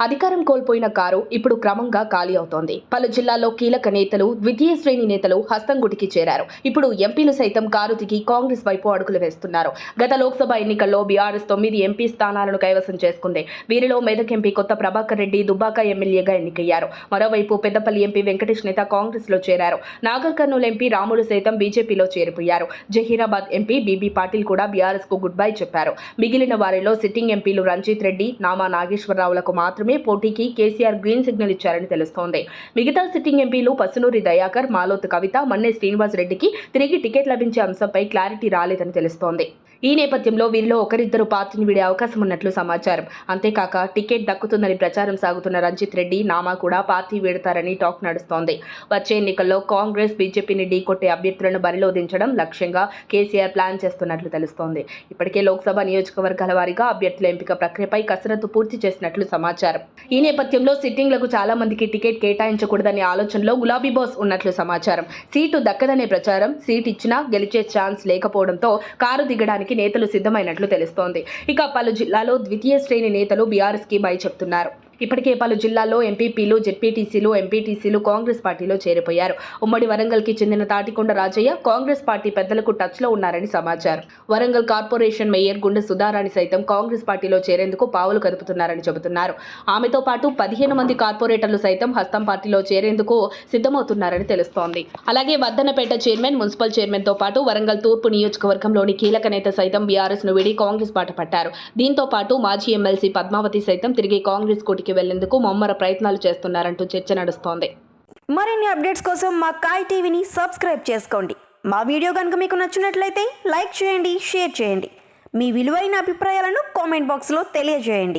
అధికారం కోల్పోయిన కారు ఇప్పుడు క్రమంగా ఖాళీ అవుతోంది. పలు జిల్లాల్లో కీలక నేతలు, ద్వితీయ శ్రేణి నేతలు హస్తం గుటికి చేరారు. ఇప్పుడు ఎంపీలు సైతం కారు దిగి కాంగ్రెస్ వైపు అడుగులు వేస్తున్నారు. గత లోక్సభ ఎన్నికల్లో బీఆర్ఎస్ 9 ఎంపీ స్థానాలను కైవసం చేసుకుంది. వీరిలో మెదక్ ఎంపీ కొత్త ప్రభాకర్ రెడ్డి దుబ్బాక ఎమ్మెల్యేగా ఎన్నికయ్యారు. మరోవైపు పెద్దపల్లి ఎంపీ వెంకటేష్ నేత కాంగ్రెస్ లో చేరారు. నాగర్ కర్నూలు ఎంపీ రాములు సైతం బీజేపీలో చేరిపోయారు. జహీరాబాద్ ఎంపీ బీబీ పాటిల్ కూడా బీఆర్ఎస్ కు గుడ్ బై చెప్పారు. మిగిలిన వారిలో సిట్టింగ్ ఎంపీలు రంజిత్ రెడ్డి, నామా నాగేశ్వరరావులకు మాత్రమే పోటీకి కేసీఆర్ గ్రీన్ సిగ్నల్ ఇచ్చారని తెలుస్తోంది. మిగతా సిట్టింగ్ ఎంపీలు పసునూరి దయాకర్, మాలోత్ కవిత, మన్నే శ్రీనివాస్ రెడ్డికి తిరిగి టికెట్ లభించే అంశంపై క్లారిటీ రాలేదని తెలుస్తోంది. ఈ నేపథ్యంలో వీరిలో ఒకరిద్దరు పార్టీని వీడే అవకాశం ఉన్నట్లు సమాచారం. అంతేకాక టికెట్ దక్కుతుందని ప్రచారం సాగుతున్న రంజిత్ రెడ్డి, నామా కూడా పార్టీ వీడతారని టాక్ నడుస్తోంది. వచ్చే ఎన్నికల్లో కాంగ్రెస్, బీజేపీని ఢీకొట్టే అభ్యర్థులను బరిలో దించడం లక్ష్యంగా కేసీఆర్ ప్లాన్ చేస్తున్నట్లు తెలుస్తోంది. ఇప్పటికే లోక్సభ నియోజకవర్గాల వారీగా అభ్యర్థుల ఎంపిక ప్రక్రియపై కసరత్తు పూర్తి చేసినట్లు సమాచారం. ఈ నేపథ్యంలో సిట్టింగ్లకు చాలా మందికి టికెట్ కేటాయించకూడదనే ఆలోచనలో గులాబీ బాస్ ఉన్నట్లు సమాచారం. సీటు దక్కదనే ప్రచారం, సీట్ ఇచ్చినా గెలిచే ఛాన్స్ లేకపోవడంతో కారు దిగడానికి నేతలు సిద్ధమైనట్లు తెలుస్తోంది. ఇక పలు జిల్లాలో ద్వితీయ శ్రేణి నేతలు బీఆర్ఎస్ కి బై చెప్తున్నారు. ఇప్పటికే పలు జిల్లాల్లో ఎంపీపీలు, జెడ్పీటీసీలు, ఎంపీటీసీలు కాంగ్రెస్ పార్టీలో చేరిపోయారు. ఉమ్మడి వరంగల్కి చెందిన తాటికొండ రాజయ్య కాంగ్రెస్ పార్టీ పెద్దలకు టచ్ లో ఉన్నారని సమాచారం. వరంగల్ కార్పొరేషన్ మేయర్ గుండె సుధారాణి సైతం కాంగ్రెస్ పార్టీలో చేరేందుకు పావులు కదుపుతున్నారని చెబుతున్నారు. ఆమెతో పాటు 15 మంది కార్పొరేటర్లు సైతం హస్తం పార్టీలో చేరేందుకు సిద్ధమవుతున్నారని తెలుస్తోంది. అలాగే వర్ధన్నపేట చైర్మన్, మున్సిపల్ చైర్మన్ తో పాటు వరంగల్ తూర్పు నియోజకవర్గంలోని కీలక నేత సైతం బీఆర్ఎస్ ను వీడి కాంగ్రెస్ బాట పట్టారు. దీంతో పాటు మాజీ ఎమ్మెల్సీ పద్మావతి సైతం తిరిగి కాంగ్రెస్ కోటికి వెళ్లేందుకు ముమ్మర ప్రయత్నాలు చేస్తున్నారంటూ చర్చ నడుస్తోంది. మరిన్ని అప్డేట్స్ కోసం మా కాయ్ టీవీని సబ్స్క్రైబ్ చేసుకోండి. మా వీడియో కనుక మీకు నచ్చినట్లయితే లైక్ చేయండి, షేర్ చేయండి. మీ విలువైన అభిప్రాయాలను కామెంట్ బాక్స్లో తెలియజేయండి.